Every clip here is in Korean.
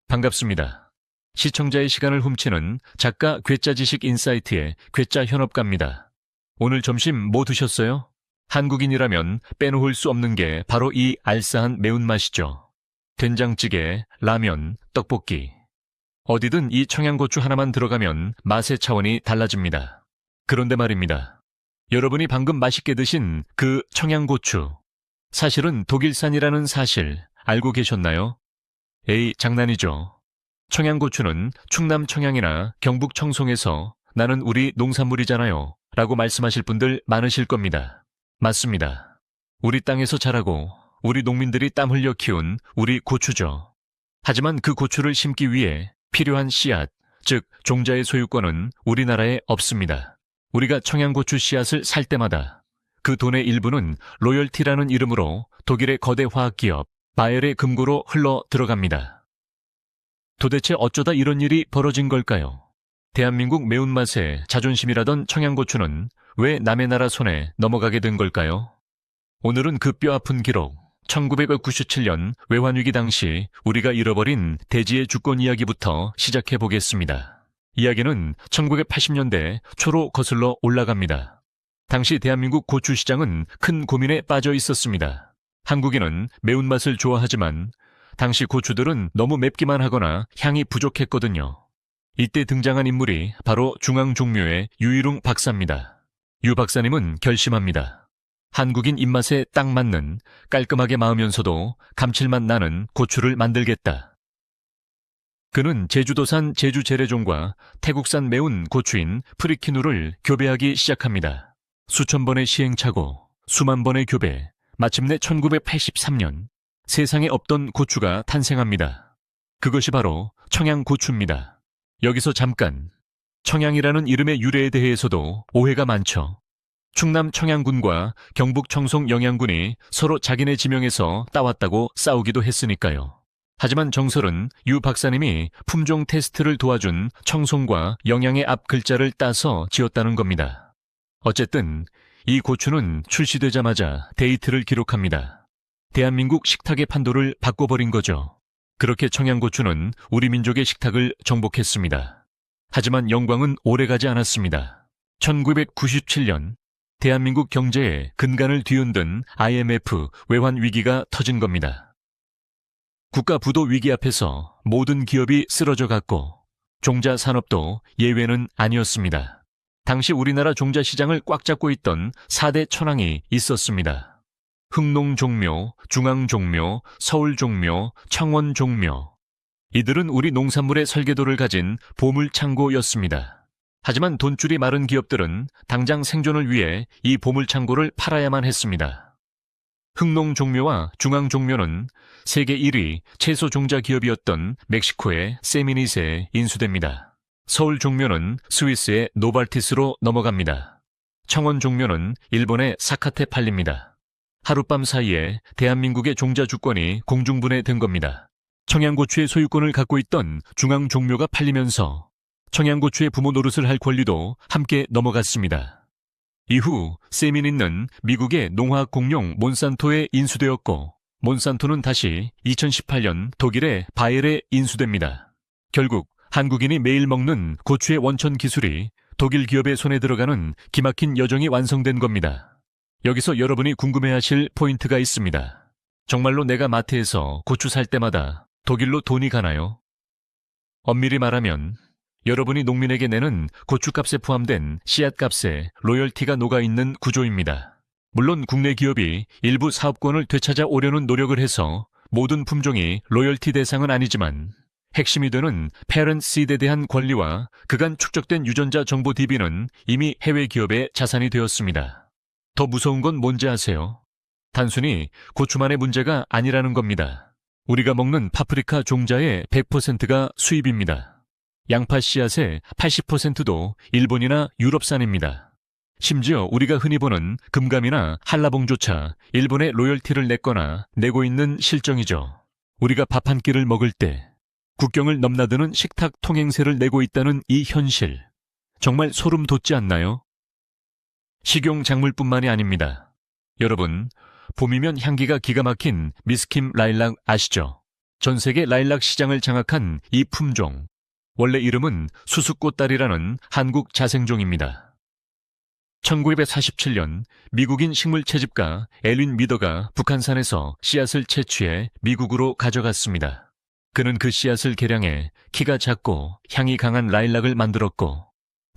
반갑습니다. 시청자의 시간을 훔치는 작가 괴짜지식 인사이트의 괴짜 현업가입니다. 오늘 점심 뭐 드셨어요? 한국인이라면 빼놓을 수 없는 게 바로 이 알싸한 매운맛이죠. 된장찌개, 라면, 떡볶이. 어디든 이 청양고추 하나만 들어가면 맛의 차원이 달라집니다. 그런데 말입니다. 여러분이 방금 맛있게 드신 그 청양고추, 사실은 독일산이라는 사실 알고 계셨나요? 에이, 장난이죠. 청양고추는 충남 청양이나 경북 청송에서 나는 우리 농산물이잖아요 라고 말씀하실 분들 많으실 겁니다. 맞습니다. 우리 땅에서 자라고 우리 농민들이 땀 흘려 키운 우리 고추죠. 하지만 그 고추를 심기 위해 필요한 씨앗, 즉 종자의 소유권은 우리나라에 없습니다. 우리가 청양고추 씨앗을 살 때마다 그 돈의 일부는 로열티라는 이름으로 독일의 거대 화학기업 바이엘의 금고로 흘러 들어갑니다. 도대체 어쩌다 이런 일이 벌어진 걸까요? 대한민국 매운맛의 자존심이라던 청양고추는 왜 남의 나라 손에 넘어가게 된 걸까요? 오늘은 그 뼈아픈 기록, 1997년 외환위기 당시 우리가 잃어버린 대지의 주권 이야기부터 시작해 보겠습니다. 이야기는 1980년대 초로 거슬러 올라갑니다. 당시 대한민국 고추 시장은 큰 고민에 빠져 있었습니다. 한국인은 매운맛을 좋아하지만 당시 고추들은 너무 맵기만 하거나 향이 부족했거든요. 이때 등장한 인물이 바로 중앙종묘의 유일웅 박사입니다. 유 박사님은 결심합니다. 한국인 입맛에 딱 맞는 깔끔하게 마으면서도 감칠맛 나는 고추를 만들겠다. 그는 제주도산 제주재래종과 태국산 매운 고추인 프리키누를 교배하기 시작합니다. 수천 번의 시행착오, 수만 번의 교배, 마침내 1983년 세상에 없던 고추가 탄생합니다. 그것이 바로 청양고추입니다. 여기서 잠깐, 청양이라는 이름의 유래에 대해서도 오해가 많죠. 충남 청양군과 경북 청송 영양군이 서로 자기네 지명에서 따왔다고 싸우기도 했으니까요. 하지만 정설은 유 박사님이 품종 테스트를 도와준 청송과 영양의 앞 글자를 따서 지었다는 겁니다. 어쨌든 이 고추는 출시되자마자 데이트를 기록합니다. 대한민국 식탁의 판도를 바꿔버린 거죠. 그렇게 청양고추는 우리 민족의 식탁을 정복했습니다. 하지만 영광은 오래가지 않았습니다. 1997년 대한민국 경제에 근간을 뒤흔든 IMF 외환 위기가 터진 겁니다. 국가 부도 위기 앞에서 모든 기업이 쓰러져 갔고 종자 산업도 예외는 아니었습니다. 당시 우리나라 종자 시장을 꽉 잡고 있던 4대 천왕이 있었습니다. 흥농종묘, 중앙종묘, 서울종묘, 청원종묘. 이들은 우리 농산물의 설계도를 가진 보물창고였습니다. 하지만 돈줄이 마른 기업들은 당장 생존을 위해 이 보물창고를 팔아야만 했습니다. 흥농종묘와 중앙종묘는 세계 1위 채소 종자 기업이었던 멕시코의 세미닛에 인수됩니다. 서울종묘는 스위스의 노발티스로 넘어갑니다. 청원종묘는 일본의 사카테 팔립니다. 하룻밤 사이에 대한민국의 종자 주권이 공중분해된 겁니다. 청양고추의 소유권을 갖고 있던 중앙종묘가 팔리면서 청양고추의 부모 노릇을 할 권리도 함께 넘어갔습니다. 이후 세미닛은 미국의 농화학 공룡 몬산토에 인수되었고 몬산토는 다시 2018년 독일의 바이엘에 인수됩니다. 결국 한국인이 매일 먹는 고추의 원천 기술이 독일 기업의 손에 들어가는 기막힌 여정이 완성된 겁니다. 여기서 여러분이 궁금해하실 포인트가 있습니다. 정말로 내가 마트에서 고추 살 때마다 독일로 돈이 가나요? 엄밀히 말하면 여러분이 농민에게 내는 고추값에 포함된 씨앗값에 로열티가 녹아있는 구조입니다. 물론 국내 기업이 일부 사업권을 되찾아 오려는 노력을 해서 모든 품종이 로열티 대상은 아니지만 핵심이 되는 패런트 시드에 대한 권리와 그간 축적된 유전자 정보 DB는 이미 해외 기업의 자산이 되었습니다. 더 무서운 건 뭔지 아세요? 단순히 고추만의 문제가 아니라는 겁니다. 우리가 먹는 파프리카 종자의 100%가 수입입니다. 양파 씨앗의 80%도 일본이나 유럽산입니다. 심지어 우리가 흔히 보는 금감이나 한라봉조차 일본에 로열티를 냈거나 내고 있는 실정이죠. 우리가 밥 한 끼를 먹을 때 국경을 넘나드는 식탁 통행세를 내고 있다는 이 현실. 정말 소름 돋지 않나요? 식용 작물뿐만이 아닙니다. 여러분, 봄이면 향기가 기가 막힌 미스킴 라일락 아시죠? 전 세계 라일락 시장을 장악한 이 품종. 원래 이름은 수수꽃다리라는 한국 자생종입니다. 1947년 미국인 식물 채집가 엘윈 미더가 북한산에서 씨앗을 채취해 미국으로 가져갔습니다. 그는 그 씨앗을 개량해 키가 작고 향이 강한 라일락을 만들었고,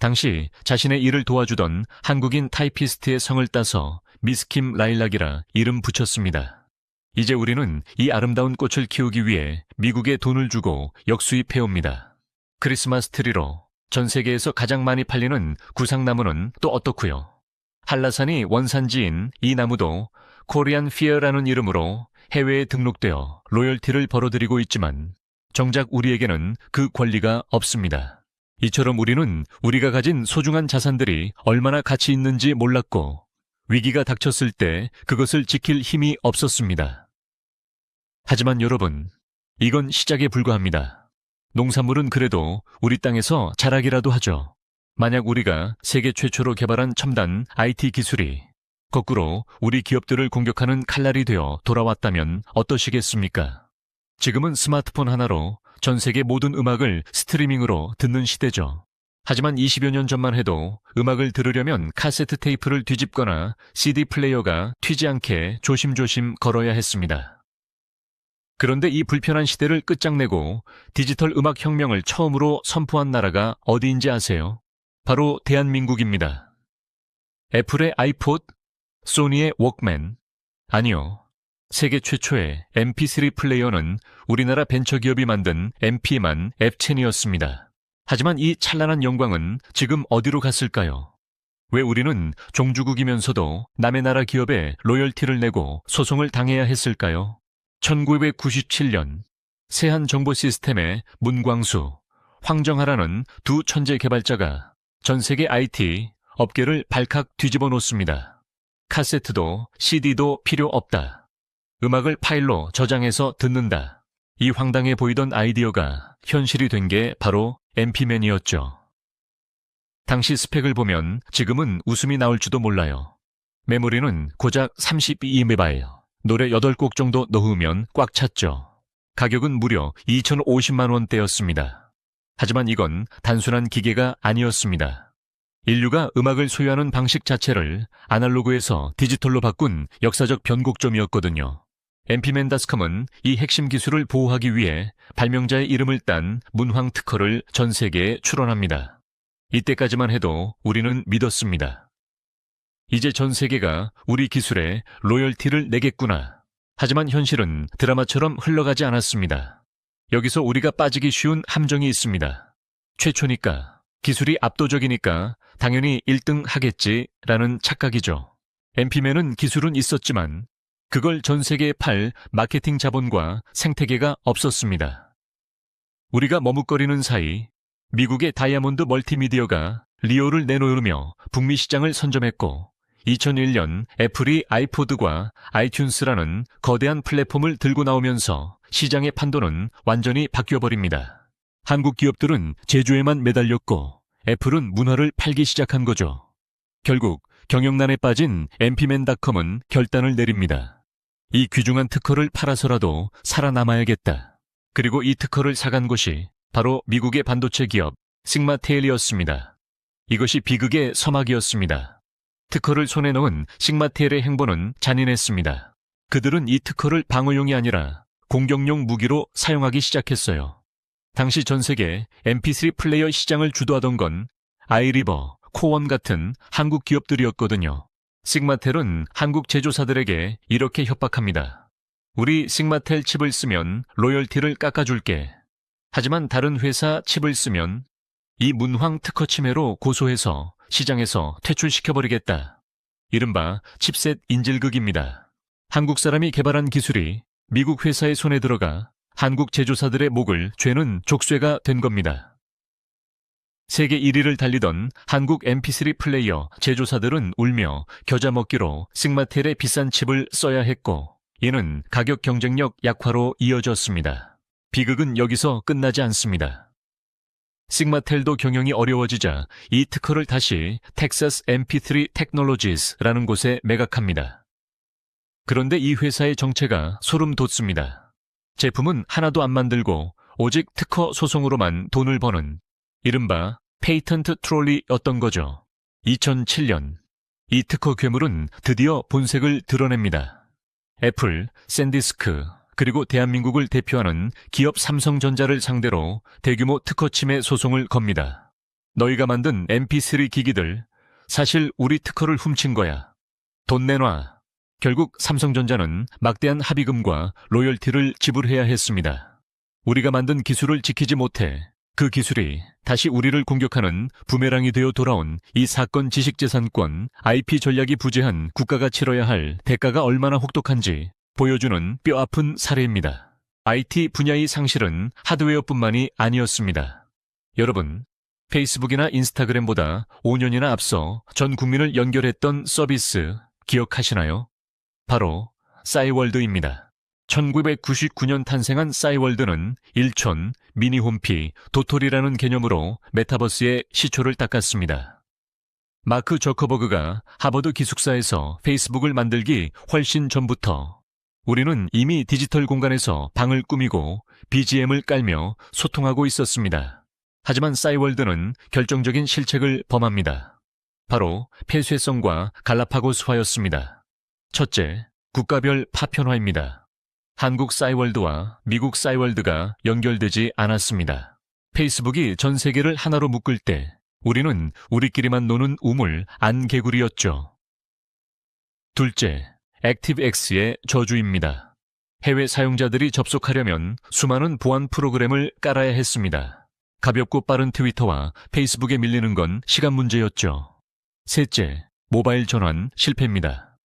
당시 자신의 일을 도와주던 한국인 타이피스트의 성을 따서 미스킴 라일락이라 이름 붙였습니다. 이제 우리는 이 아름다운 꽃을 키우기 위해 미국에 돈을 주고 역수입해옵니다. 크리스마스 트리로 전 세계에서 가장 많이 팔리는 구상나무는 또 어떻고요? 한라산이 원산지인 이 나무도 코리안 피어라는 이름으로 해외에 등록되어 로열티를 벌어들이고 있지만 정작 우리에게는 그 권리가 없습니다. 이처럼 우리는 우리가 가진 소중한 자산들이 얼마나 가치 있는지 몰랐고 위기가 닥쳤을 때 그것을 지킬 힘이 없었습니다. 하지만 여러분, 이건 시작에 불과합니다. 농산물은 그래도 우리 땅에서 자라기라도 하죠. 만약 우리가 세계 최초로 개발한 첨단 IT 기술이 거꾸로 우리 기업들을 공격하는 칼날이 되어 돌아왔다면 어떠시겠습니까? 지금은 스마트폰 하나로 전 세계 모든 음악을 스트리밍으로 듣는 시대죠. 하지만 20여 년 전만 해도 음악을 들으려면 카세트 테이프를 뒤집거나 CD 플레이어가 튀지 않게 조심조심 걸어야 했습니다. 그런데 이 불편한 시대를 끝장내고 디지털 음악 혁명을 처음으로 선포한 나라가 어디인지 아세요? 바로 대한민국입니다. 애플의 아이폿, 소니의 워크맨, 아니요. 세계 최초의 MP3 플레이어는 우리나라 벤처기업이 만든 MP만 앱첸이었습니다. 하지만 이 찬란한 영광은 지금 어디로 갔을까요? 왜 우리는 종주국이면서도 남의 나라 기업에 로열티를 내고 소송을 당해야 했을까요? 1997년 세한 정보 시스템의 문광수, 황정하라는 두 천재 개발자가 전 세계 IT 업계를 발칵 뒤집어 놓습니다. 카세트도 CD도 필요 없다. 음악을 파일로 저장해서 듣는다. 이 황당해 보이던 아이디어가 현실이 된 게 바로 MP맨이었죠. 당시 스펙을 보면 지금은 웃음이 나올지도 몰라요. 메모리는 고작 32MB, 노래 8곡 정도 넣으면 꽉 찼죠. 가격은 무려 2,050만 원대였습니다. 하지만 이건 단순한 기계가 아니었습니다. 인류가 음악을 소유하는 방식 자체를 아날로그에서 디지털로 바꾼 역사적 변곡점이었거든요. MP맨닷컴은 이 핵심 기술을 보호하기 위해 발명자의 이름을 딴 문황 특허를 전 세계에 출원합니다. 이때까지만 해도 우리는 믿었습니다. 이제 전 세계가 우리 기술에 로열티를 내겠구나. 하지만 현실은 드라마처럼 흘러가지 않았습니다. 여기서 우리가 빠지기 쉬운 함정이 있습니다. 최초니까, 기술이 압도적이니까 당연히 1등 하겠지라는 착각이죠. MP맨은 기술은 있었지만 그걸 전 세계에 팔 마케팅 자본과 생태계가 없었습니다. 우리가 머뭇거리는 사이 미국의 다이아몬드 멀티미디어가 리오를 내놓으며 북미 시장을 선점했고 2001년 애플이 아이포드과 아이튠스라는 거대한 플랫폼을 들고 나오면서 시장의 판도는 완전히 바뀌어버립니다. 한국 기업들은 제조에만 매달렸고 애플은 문화를 팔기 시작한 거죠. 결국 경영난에 빠진 MP맨닷컴은 결단을 내립니다. 이 귀중한 특허를 팔아서라도 살아남아야겠다. 그리고 이 특허를 사간 곳이 바로 미국의 반도체 기업 sigmateil이었습니다. 이것이 비극의 서막이었습니다. 특허를 손에 넣은 sigmateil의 행보는 잔인했습니다. 그들은 이 특허를 방어용이 아니라 공격용 무기로 사용하기 시작했어요. 당시 전 세계 MP3 플레이어 시장을 주도하던 건 아이리버, 코원 같은 한국 기업들이었거든요. sigmateil은 한국 제조사들에게 이렇게 협박합니다. 우리 sigmateil 칩을 쓰면 로열티를 깎아줄게. 하지만 다른 회사 칩을 쓰면 이 문황 특허 침해로 고소해서 시장에서 퇴출시켜버리겠다. 이른바 칩셋 인질극입니다. 한국 사람이 개발한 기술이 미국 회사의 손에 들어가 한국 제조사들의 목을 죄는 족쇄가 된 겁니다. 세계 1위를 달리던 한국 MP3 플레이어 제조사들은 울며 겨자 먹기로 sigmateil의 비싼 칩을 써야 했고, 이는 가격 경쟁력 약화로 이어졌습니다. 비극은 여기서 끝나지 않습니다. sigmateil도 경영이 어려워지자 이 특허를 다시 텍사스 MP3 테크놀로지스라는 곳에 매각합니다. 그런데 이 회사의 정체가 소름 돋습니다. 제품은 하나도 안 만들고 오직 특허 소송으로만 돈을 버는 이른바 페이턴트 트롤리였던 거죠. 2007년 이 특허 괴물은 드디어 본색을 드러냅니다. 애플, 샌디스크, 그리고 대한민국을 대표하는 기업 삼성전자를 상대로 대규모 특허 침해 소송을 겁니다. 너희가 만든 mp3 기기들 사실 우리 특허를 훔친 거야. 돈 내놔. 결국 삼성전자는 막대한 합의금과 로열티를 지불해야 했습니다. 우리가 만든 기술을 지키지 못해 그 기술이 다시 우리를 공격하는 부메랑이 되어 돌아온 이 사건 지식재산권, IP 전략이 부재한 국가가 치러야 할 대가가 얼마나 혹독한지 보여주는 뼈아픈 사례입니다. IT 분야의 상실은 하드웨어뿐만이 아니었습니다. 여러분, 페이스북이나 인스타그램보다 5년이나 앞서 전 국민을 연결했던 서비스 기억하시나요? 바로 싸이월드입니다. 1999년 탄생한 싸이월드는 일촌, 미니홈피, 도토리라는 개념으로 메타버스의 시초를 닦았습니다. 마크 저커버그가 하버드 기숙사에서 페이스북을 만들기 훨씬 전부터 우리는 이미 디지털 공간에서 방을 꾸미고 BGM을 깔며 소통하고 있었습니다. 하지만 싸이월드는 결정적인 실책을 범합니다. 바로 폐쇄성과 갈라파고스화였습니다. 첫째, 국가별 파편화입니다. 한국 싸이월드와 미국 싸이월드가 연결되지 않았습니다. 페이스북이 전 세계를 하나로 묶을 때 우리는 우리끼리만 노는 우물 안개구리였죠. 둘째, 액티브엑스의 저주입니다. 해외 사용자들이 접속하려면 수많은 보안 프로그램을 깔아야 했습니다. 가볍고 빠른 트위터와 페이스북에 밀리는 건 시간 문제였죠. 셋째, 모바일 전환 실패입니다.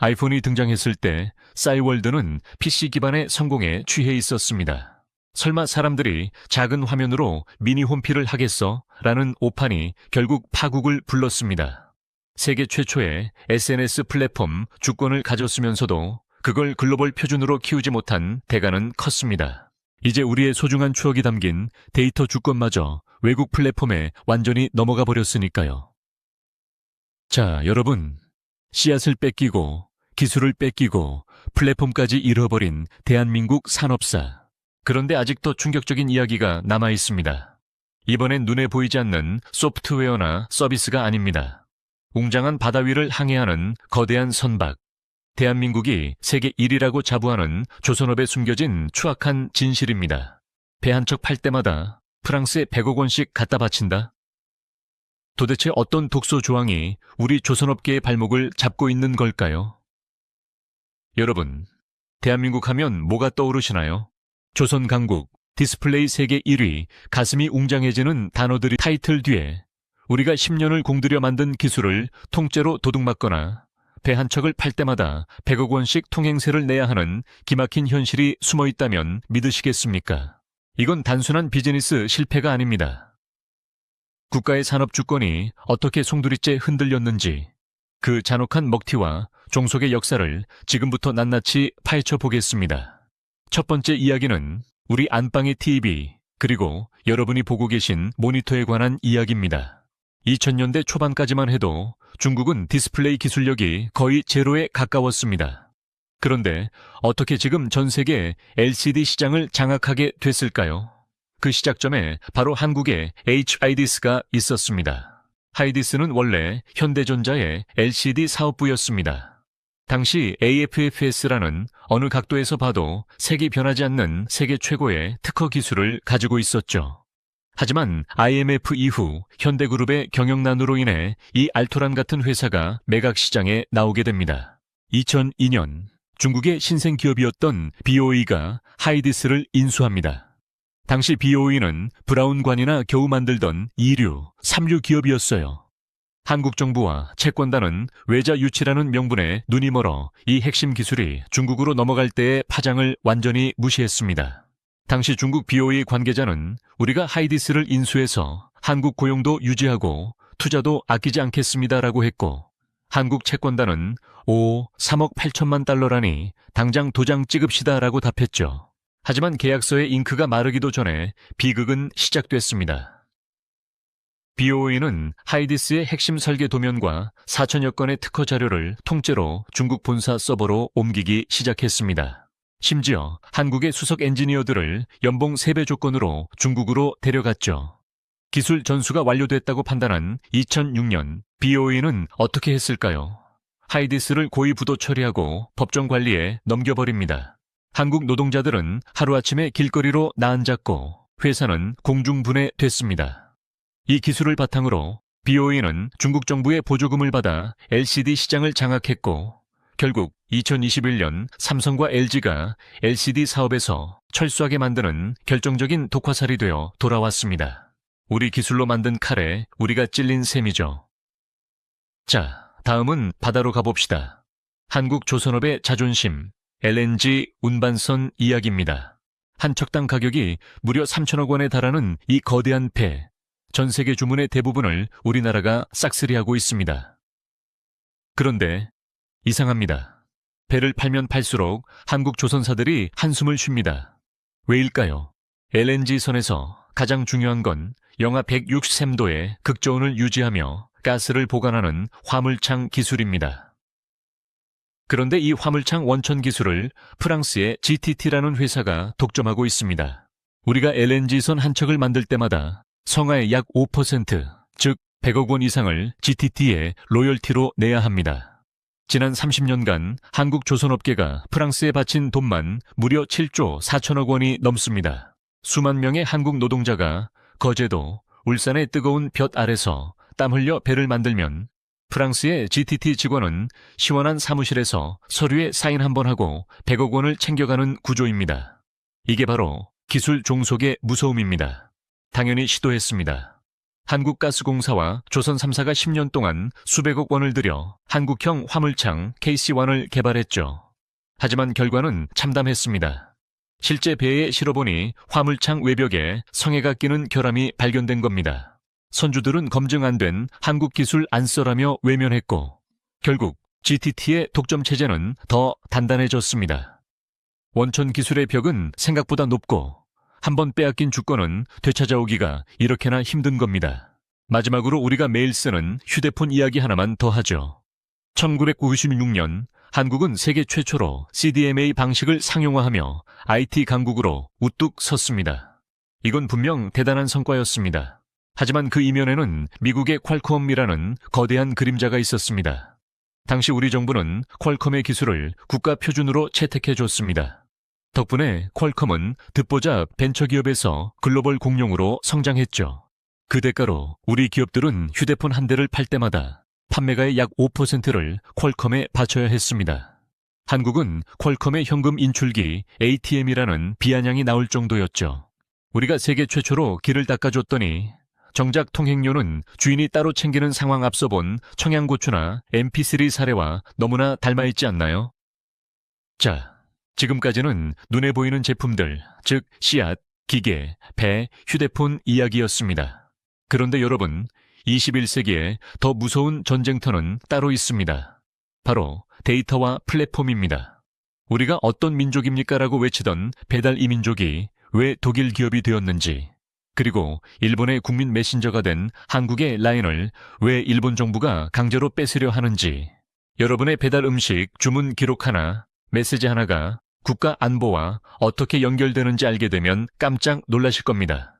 아이폰이 등장했을 때 싸이월드는 PC 기반의 성공에 취해 있었습니다. 설마 사람들이 작은 화면으로 미니 홈피를 하겠어? 라는 오판이 결국 파국을 불렀습니다. 세계 최초의 SNS 플랫폼 주권을 가졌으면서도 그걸 글로벌 표준으로 키우지 못한 대가는 컸습니다. 이제 우리의 소중한 추억이 담긴 데이터 주권마저 외국 플랫폼에 완전히 넘어가 버렸으니까요. 자, 여러분, 씨앗을 뺏기고 기술을 뺏기고 플랫폼까지 잃어버린 대한민국 산업사. 그런데 아직도 충격적인 이야기가 남아 있습니다. 이번엔 눈에 보이지 않는 소프트웨어나 서비스가 아닙니다. 웅장한 바다 위를 항해하는 거대한 선박. 대한민국이 세계 1위라고 자부하는 조선업에 숨겨진 추악한 진실입니다. 배 한 척 팔 때마다 프랑스에 100억 원씩 갖다 바친다? 도대체 어떤 독소 조항이 우리 조선업계의 발목을 잡고 있는 걸까요? 여러분, 대한민국 하면 뭐가 떠오르시나요? 조선강국, 디스플레이 세계 1위, 가슴이 웅장해지는 단어들이 타이틀 뒤에 우리가 10년을 공들여 만든 기술을 통째로 도둑맞거나 배 한 척을 팔 때마다 100억 원씩 통행세를 내야 하는 기막힌 현실이 숨어 있다면 믿으시겠습니까? 이건 단순한 비즈니스 실패가 아닙니다. 국가의 산업 주권이 어떻게 송두리째 흔들렸는지 그 잔혹한 먹튀와 종속의 역사를 지금부터 낱낱이 파헤쳐 보겠습니다. 첫 번째 이야기는 우리 안방의 TV 그리고 여러분이 보고 계신 모니터에 관한 이야기입니다. 2000년대 초반까지만 해도 중국은 디스플레이 기술력이 거의 제로에 가까웠습니다. 그런데 어떻게 지금 전 세계 LCD 시장을 장악하게 됐을까요? 그 시작점에 바로 한국의 HIDIS가 있었습니다. 하이디스는 원래 현대전자의 LCD 사업부였습니다. 당시 AFFS라는 어느 각도에서 봐도 색이 변하지 않는 세계 최고의 특허 기술을 가지고 있었죠. 하지만 IMF 이후 현대그룹의 경영난으로 인해 이 알토란 같은 회사가 매각시장에 나오게 됩니다. 2002년 중국의 신생기업이었던 BOE가 하이디스를 인수합니다. 당시 BOE는 브라운관이나 겨우 만들던 2류, 3류 기업이었어요. 한국 정부와 채권단은 외자 유치라는 명분에 눈이 멀어 이 핵심 기술이 중국으로 넘어갈 때의 파장을 완전히 무시했습니다. 당시 중국 BOE 관계자는 우리가 하이디스를 인수해서 한국 고용도 유지하고 투자도 아끼지 않겠습니다라고 했고 한국 채권단은 3억 8천만 달러라니 당장 도장 찍읍시다라고 답했죠. 하지만 계약서의 잉크가 마르기도 전에 비극은 시작됐습니다. BOE는 하이디스의 핵심 설계 도면과 4천여 건의 특허 자료를 통째로 중국 본사 서버로 옮기기 시작했습니다. 심지어 한국의 수석 엔지니어들을 연봉 3배 조건으로 중국으로 데려갔죠. 기술 전수가 완료됐다고 판단한 2006년 BOE는 어떻게 했을까요? 하이디스를 고의 부도 처리하고 법정 관리에 넘겨버립니다. 한국 노동자들은 하루아침에 길거리로 나앉았고 회사는 공중분해됐습니다. 이 기술을 바탕으로 BOE는 중국 정부의 보조금을 받아 LCD 시장을 장악했고 결국 2021년 삼성과 LG가 LCD 사업에서 철수하게 만드는 결정적인 독화살이 되어 돌아왔습니다. 우리 기술로 만든 칼에 우리가 찔린 셈이죠. 자, 다음은 바다로 가봅시다. 한국 조선업의 자존심, LNG 운반선 이야기입니다. 한 척당 가격이 무려 3천억 원에 달하는 이 거대한 배, 전 세계 주문의 대부분을 우리나라가 싹쓸이하고 있습니다. 그런데 이상합니다. 배를 팔면 팔수록 한국 조선사들이 한숨을 쉽니다. 왜일까요? LNG선에서 가장 중요한 건 영하 163도의 극저온을 유지하며 가스를 보관하는 화물창 기술입니다. 그런데 이 화물창 원천 기술을 프랑스의 GTT라는 회사가 독점하고 있습니다. 우리가 LNG선 한 척을 만들 때마다 성화의 약 5%, 즉 100억 원 이상을 GTT에 로열티로 내야 합니다. 지난 30년간 한국 조선업계가 프랑스에 바친 돈만 무려 7조 4천억 원이 넘습니다. 수만 명의 한국 노동자가 거제도, 울산의 뜨거운 볕 아래서 땀 흘려 배를 만들면 프랑스의 GTT 직원은 시원한 사무실에서 서류에 사인 한번 하고 100억 원을 챙겨가는 구조입니다. 이게 바로 기술 종속의 무서움입니다. 당연히 시도했습니다. 한국가스공사와 조선 3사가 10년 동안 수백억 원을 들여 한국형 화물창 KC1을 개발했죠. 하지만 결과는 참담했습니다. 실제 배에 실어보니 화물창 외벽에 성에가 끼는 결함이 발견된 겁니다. 선주들은 검증 안 된 한국 기술 안 써라며 외면했고 결국 GTT의 독점 체제는 더 단단해졌습니다. 원천 기술의 벽은 생각보다 높고 한번 빼앗긴 주권은 되찾아오기가 이렇게나 힘든 겁니다. 마지막으로 우리가 매일 쓰는 휴대폰 이야기 하나만 더 하죠. 1996년 한국은 세계 최초로 CDMA 방식을 상용화하며 IT 강국으로 우뚝 섰습니다. 이건 분명 대단한 성과였습니다. 하지만 그 이면에는 미국의 퀄컴이라는 거대한 그림자가 있었습니다. 당시 우리 정부는 퀄컴의 기술을 국가 표준으로 채택해줬습니다. 덕분에 퀄컴은 듣보잡 벤처기업에서 글로벌 공룡으로 성장했죠. 그 대가로 우리 기업들은 휴대폰 한 대를 팔 때마다 판매가의 약 5%를 퀄컴에 바쳐야 했습니다. 한국은 퀄컴의 현금 인출기 ATM이라는 비아냥이 나올 정도였죠. 우리가 세계 최초로 길을 닦아줬더니 정작 통행료는 주인이 따로 챙기는 상황 앞서 본 청양고추나 MP3 사례와 너무나 닮아있지 않나요? 자, 지금까지는 눈에 보이는 제품들, 즉 씨앗, 기계, 배, 휴대폰 이야기였습니다. 그런데 여러분, 21세기에 더 무서운 전쟁터는 따로 있습니다. 바로 데이터와 플랫폼입니다. 우리가 어떤 민족입니까? 라고 외치던 배달 이민족이 왜 독일 기업이 되었는지, 그리고 일본의 국민 메신저가 된 한국의 라인을 왜 일본 정부가 강제로 뺏으려 하는지, 여러분의 배달 음식 주문 기록 하나, 메시지 하나가 국가 안보와 어떻게 연결되는지 알게 되면 깜짝 놀라실 겁니다.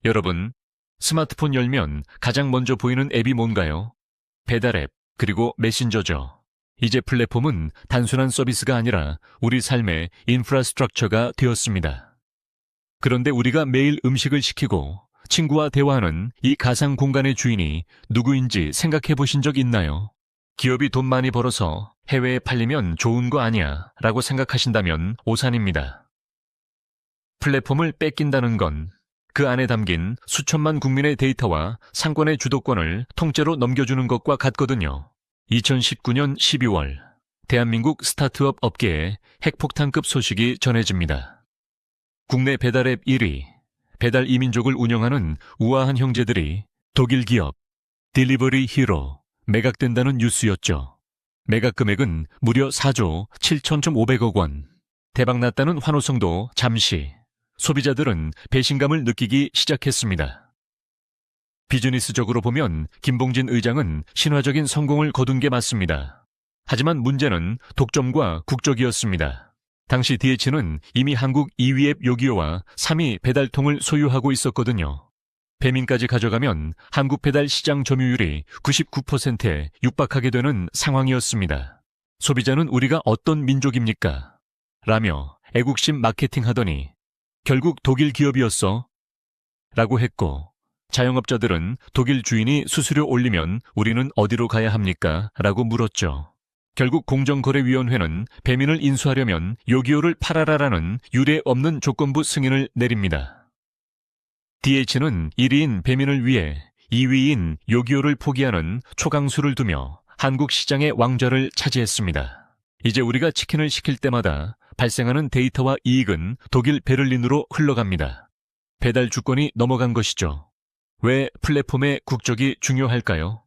여러분, 스마트폰 열면 가장 먼저 보이는 앱이 뭔가요? 배달 앱, 그리고 메신저죠. 이제 플랫폼은 단순한 서비스가 아니라 우리 삶의 인프라스트럭처가 되었습니다. 그런데 우리가 매일 음식을 시키고 친구와 대화하는 이 가상 공간의 주인이 누구인지 생각해 보신 적 있나요? 기업이 돈 많이 벌어서 해외에 팔리면 좋은 거 아니야 라고 생각하신다면 오산입니다. 플랫폼을 뺏긴다는 건 그 안에 담긴 수천만 국민의 데이터와 상권의 주도권을 통째로 넘겨주는 것과 같거든요. 2019년 12월 대한민국 스타트업 업계에 핵폭탄급 소식이 전해집니다. 국내 배달앱 1위, 배달 이민족을 운영하는 우아한 형제들이 독일 기업 딜리버리 히로 매각된다는 뉴스였죠. 매각 금액은 무려 4조 7,500억 원. 대박났다는 환호성도 잠시. 소비자들은 배신감을 느끼기 시작했습니다. 비즈니스적으로 보면 김봉진 의장은 신화적인 성공을 거둔 게 맞습니다. 하지만 문제는 독점과 국적이었습니다. 당시 DH는 이미 한국 2위 앱 요기요와 3위 배달통을 소유하고 있었거든요. 배민까지 가져가면 한국 배달 시장 점유율이 99%에 육박하게 되는 상황이었습니다. 소비자는 우리가 어떤 민족입니까? 라며 애국심 마케팅 하더니 결국 독일 기업이었어? 라고 했고, 자영업자들은 독일 주인이 수수료 올리면 우리는 어디로 가야 합니까? 라고 물었죠. 결국 공정거래위원회는 배민을 인수하려면 요기요를 팔아라라는 유례 없는 조건부 승인을 내립니다. DH는 1위인 배민을 위해 2위인 요기요를 포기하는 초강수를 두며 한국 시장의 왕좌를 차지했습니다. 이제 우리가 치킨을 시킬 때마다 발생하는 데이터와 이익은 독일 베를린으로 흘러갑니다. 배달 주권이 넘어간 것이죠. 왜 플랫폼의 국적이 중요할까요?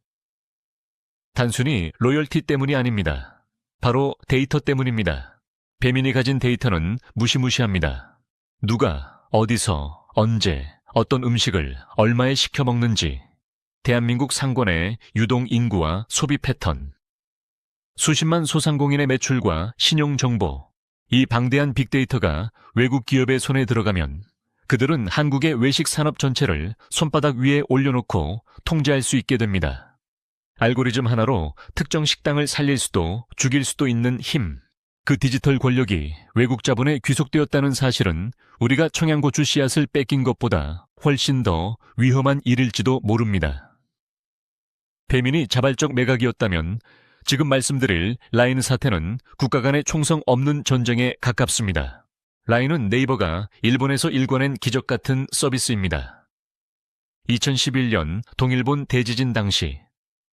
단순히 로열티 때문이 아닙니다. 바로 데이터 때문입니다. 배민이 가진 데이터는 무시무시합니다. 누가, 어디서, 언제, 어떤 음식을 얼마에 시켜 먹는지, 대한민국 상권의 유동 인구와 소비 패턴, 수십만 소상공인의 매출과 신용 정보, 이 방대한 빅데이터가 외국 기업의 손에 들어가면 그들은 한국의 외식 산업 전체를 손바닥 위에 올려놓고 통제할 수 있게 됩니다. 알고리즘 하나로 특정 식당을 살릴 수도 죽일 수도 있는 힘, 그 디지털 권력이 외국 자본에 귀속되었다는 사실은 우리가 청양고추 씨앗을 뺏긴 것보다 훨씬 더 위험한 일일지도 모릅니다. 배민이 자발적 매각이었다면 지금 말씀드릴 라인 사태는 국가 간의 총성 없는 전쟁에 가깝습니다. 라인은 네이버가 일본에서 일궈낸 기적 같은 서비스입니다. 2011년 동일본 대지진 당시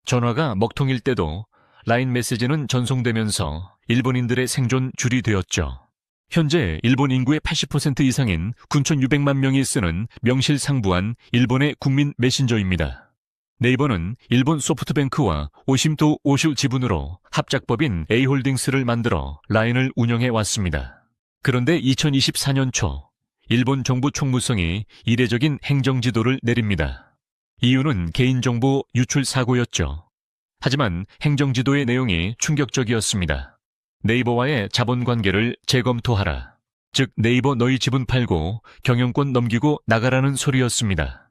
전화가 먹통일 때도 라인 메시지는 전송되면서 일본인들의 생존 줄이 되었죠. 현재 일본 인구의 80% 이상인 9,600만 명이 쓰는 명실상부한 일본의 국민 메신저입니다. 네이버는 일본 소프트뱅크와 오심토 오슈 지분으로 합작법인 A홀딩스를 만들어 라인을 운영해 왔습니다. 그런데 2024년 초 일본 정부 총무성이 이례적인 행정지도를 내립니다. 이유는 개인정보 유출 사고였죠. 하지만 행정지도의 내용이 충격적이었습니다. 네이버와의 자본관계를 재검토하라. 즉 네이버 너희 지분 팔고 경영권 넘기고 나가라는 소리였습니다.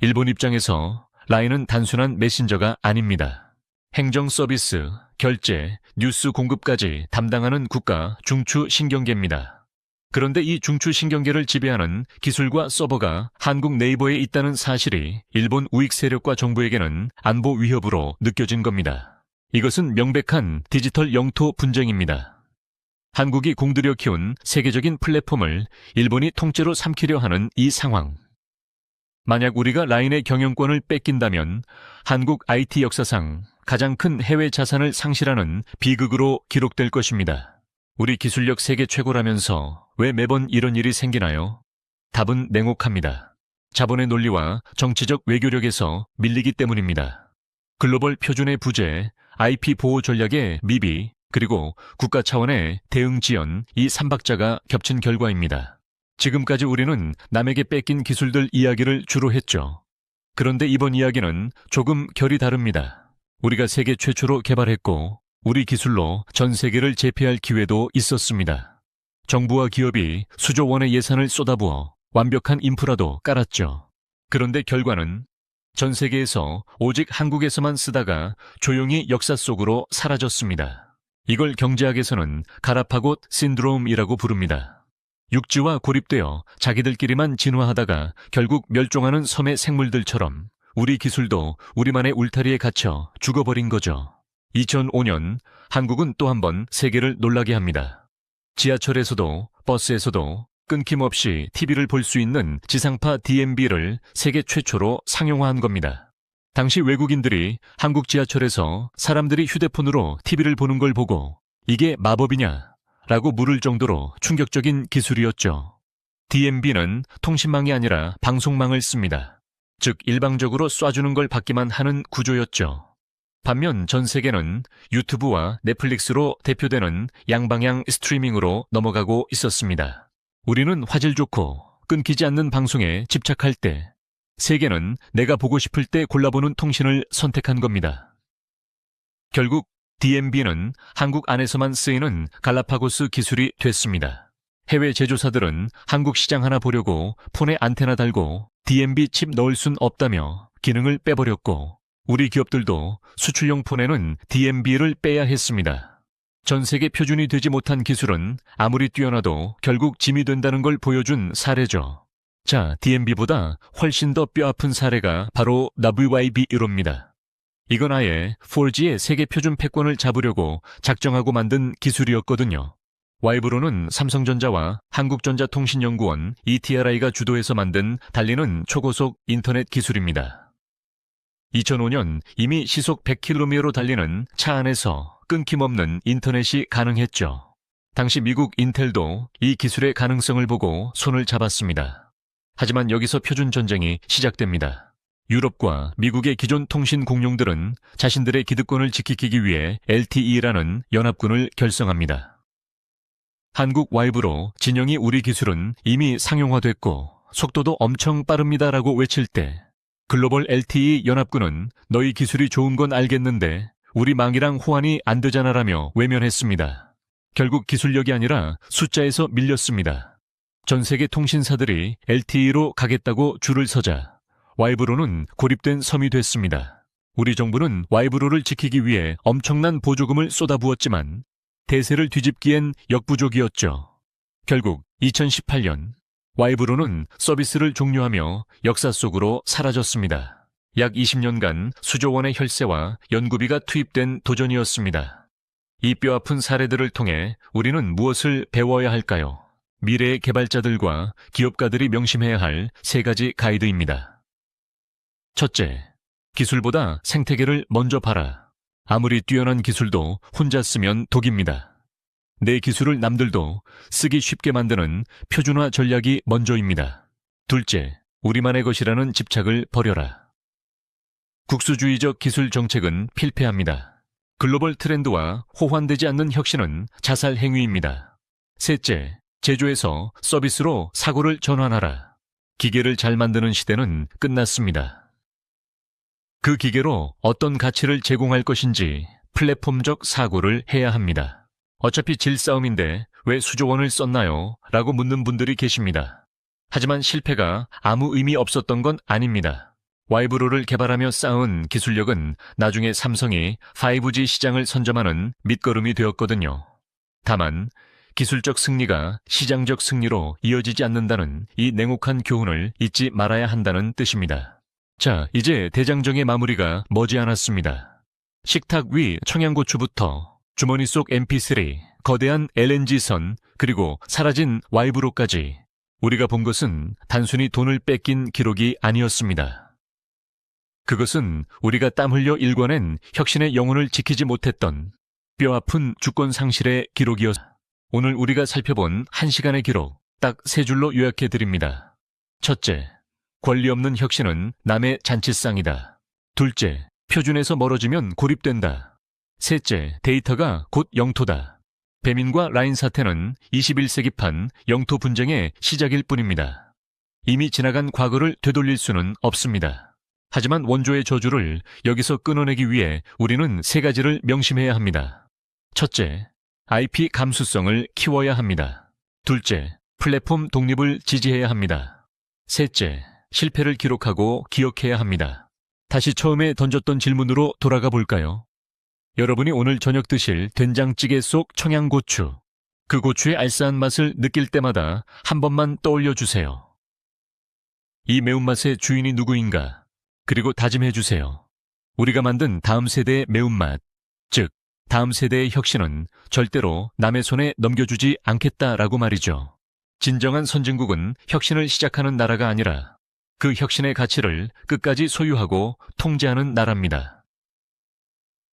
일본 입장에서 라인은 단순한 메신저가 아닙니다. 행정 서비스, 결제, 뉴스 공급까지 담당하는 국가 중추 신경계입니다. 그런데 이 중추 신경계를 지배하는 기술과 서버가 한국 네이버에 있다는 사실이 일본 우익 세력과 정부에게는 안보 위협으로 느껴진 겁니다. 이것은 명백한 디지털 영토 분쟁입니다. 한국이 공들여 키운 세계적인 플랫폼을 일본이 통째로 삼키려 하는 이 상황. 만약 우리가 라인의 경영권을 뺏긴다면 한국 IT 역사상 가장 큰 해외 자산을 상실하는 비극으로 기록될 것입니다. 우리 기술력 세계 최고라면서 왜 매번 이런 일이 생기나요? 답은 냉혹합니다. 자본의 논리와 정치적 외교력에서 밀리기 때문입니다. 글로벌 표준의 부재, IP 보호 전략의 미비, 그리고 국가 차원의 대응 지연, 이 3박자가 겹친 결과입니다. 지금까지 우리는 남에게 뺏긴 기술들 이야기를 주로 했죠. 그런데 이번 이야기는 조금 결이 다릅니다. 우리가 세계 최초로 개발했고 우리 기술로 전 세계를 제패할 기회도 있었습니다. 정부와 기업이 수조 원의 예산을 쏟아부어 완벽한 인프라도 깔았죠. 그런데 결과는 전 세계에서 오직 한국에서만 쓰다가 조용히 역사 속으로 사라졌습니다. 이걸 경제학에서는 가라파곶 신드롬이라고 부릅니다. 육지와 고립되어 자기들끼리만 진화하다가 결국 멸종하는 섬의 생물들처럼 우리 기술도 우리만의 울타리에 갇혀 죽어버린 거죠. 2005년 한국은 또 한 번 세계를 놀라게 합니다. 지하철에서도 버스에서도 끊김없이 TV를 볼 수 있는 지상파 DMB를 세계 최초로 상용화한 겁니다. 당시 외국인들이 한국 지하철에서 사람들이 휴대폰으로 TV를 보는 걸 보고 이게 마법이냐? 라고 물을 정도로 충격적인 기술이었죠. DMB는 통신망이 아니라 방송망을 씁니다. 즉 일방적으로 쏴주는 걸 받기만 하는 구조였죠. 반면 전 세계는 유튜브와 넷플릭스로 대표되는 양방향 스트리밍으로 넘어가고 있었습니다. 우리는 화질 좋고 끊기지 않는 방송에 집착할 때 세계는 내가 보고 싶을 때 골라보는 통신을 선택한 겁니다. 결국 DMB는 한국 안에서만 쓰이는 갈라파고스 기술이 됐습니다. 해외 제조사들은 한국 시장 하나 보려고 폰에 안테나 달고 DMB 칩 넣을 순 없다며 기능을 빼버렸고, 우리 기업들도 수출용 폰에는 DMB를 빼야 했습니다. 전 세계 표준이 되지 못한 기술은 아무리 뛰어나도 결국 짐이 된다는 걸 보여준 사례죠. 자, DMB보다 훨씬 더 뼈아픈 사례가 바로 WYB1호입니다. 이건 아예 4G의 세계 표준 패권을 잡으려고 작정하고 만든 기술이었거든요. 와이브로는 삼성전자와 한국전자통신연구원 ETRI가 주도해서 만든 달리는 초고속 인터넷 기술입니다. 2005년 이미 시속 100km로 달리는 차 안에서 끊김없는 인터넷이 가능했죠. 당시 미국 인텔도 이 기술의 가능성을 보고 손을 잡았습니다. 하지만 여기서 표준 전쟁이 시작됩니다. 유럽과 미국의 기존 통신 공룡들은 자신들의 기득권을 지키기 위해 LTE라는 연합군을 결성합니다. 한국 와이브로 진영이 우리 기술은 이미 상용화됐고 속도도 엄청 빠릅니다라고 외칠 때 글로벌 LTE 연합군은 너희 기술이 좋은 건 알겠는데 우리 망이랑 호환이 안 되잖아라며 외면했습니다. 결국 기술력이 아니라 숫자에서 밀렸습니다. 전 세계 통신사들이 LTE로 가겠다고 줄을 서자 와이브로는 고립된 섬이 됐습니다. 우리 정부는 와이브로를 지키기 위해 엄청난 보조금을 쏟아부었지만 대세를 뒤집기엔 역부족이었죠. 결국 2018년 와이브로는 서비스를 종료하며 역사 속으로 사라졌습니다. 약 20년간 수조 원의 혈세와 연구비가 투입된 도전이었습니다. 이 뼈아픈 사례들을 통해 우리는 무엇을 배워야 할까요? 미래의 개발자들과 기업가들이 명심해야 할 3가지 가이드입니다. 첫째, 기술보다 생태계를 먼저 봐라. 아무리 뛰어난 기술도 혼자 쓰면 독입니다. 내 기술을 남들도 쓰기 쉽게 만드는 표준화 전략이 먼저입니다. 둘째, 우리만의 것이라는 집착을 버려라. 국수주의적 기술 정책은 필패합니다. 글로벌 트렌드와 호환되지 않는 혁신은 자살 행위입니다. 셋째, 제조에서 서비스로 사고를 전환하라. 기계를 잘 만드는 시대는 끝났습니다. 그 기계로 어떤 가치를 제공할 것인지 플랫폼적 사고를 해야 합니다. 어차피 질 싸움인데 왜 수조 원을 썼나요? 라고 묻는 분들이 계십니다. 하지만 실패가 아무 의미 없었던 건 아닙니다. 와이브로를 개발하며 쌓은 기술력은 나중에 삼성이 5G 시장을 선점하는 밑거름이 되었거든요. 다만 기술적 승리가 시장적 승리로 이어지지 않는다는 이 냉혹한 교훈을 잊지 말아야 한다는 뜻입니다. 자, 이제 대장정의 마무리가 머지않았습니다. 식탁 위 청양고추부터 주머니 속 MP3, 거대한 LNG선, 그리고 사라진 와이브로까지 우리가 본 것은 단순히 돈을 뺏긴 기록이 아니었습니다. 그것은 우리가 땀 흘려 일궈낸 혁신의 영혼을 지키지 못했던 뼈아픈 주권 상실의 기록이었습니다. 오늘 우리가 살펴본 1시간의 기록, 딱 3줄로 요약해드립니다. 첫째, 권리 없는 혁신은 남의 잔치상이다. 둘째, 표준에서 멀어지면 고립된다. 셋째, 데이터가 곧 영토다. 배민과 라인 사태는 21세기판 영토 분쟁의 시작일 뿐입니다. 이미 지나간 과거를 되돌릴 수는 없습니다. 하지만 원조의 저주를 여기서 끊어내기 위해 우리는 3가지를 명심해야 합니다. 첫째, IP 감수성을 키워야 합니다. 둘째, 플랫폼 독립을 지지해야 합니다. 셋째, 실패를 기록하고 기억해야 합니다. 다시 처음에 던졌던 질문으로 돌아가 볼까요? 여러분이 오늘 저녁 드실 된장찌개 속 청양고추, 그 고추의 알싸한 맛을 느낄 때마다 한 번만 떠올려 주세요. 이 매운맛의 주인이 누구인가? 그리고 다짐해 주세요. 우리가 만든 다음 세대의 매운맛, 즉 다음 세대의 혁신은 절대로 남의 손에 넘겨주지 않겠다라고 말이죠. 진정한 선진국은 혁신을 시작하는 나라가 아니라 그 혁신의 가치를 끝까지 소유하고 통제하는 나라입니다.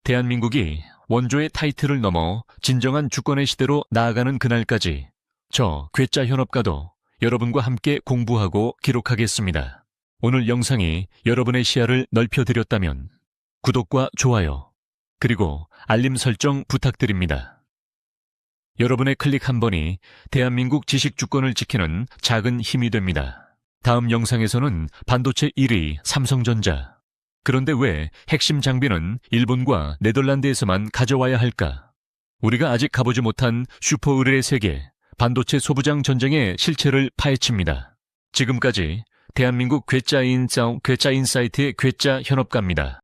대한민국이 원조의 타이틀을 넘어 진정한 주권의 시대로 나아가는 그날까지 저 괴짜 현업가도 여러분과 함께 공부하고 기록하겠습니다. 오늘 영상이 여러분의 시야를 넓혀드렸다면 구독과 좋아요, 그리고 알림 설정 부탁드립니다. 여러분의 클릭 한 번이 대한민국 지식 주권을 지키는 작은 힘이 됩니다. 다음 영상에서는 반도체 1위 삼성전자, 그런데 왜 핵심 장비는 일본과 네덜란드에서만 가져와야 할까? 우리가 아직 가보지 못한 슈퍼의뢰의 세계, 반도체 소부장 전쟁의 실체를 파헤칩니다. 지금까지 대한민국 괴짜 인사이트의 괴짜 현업가입니다.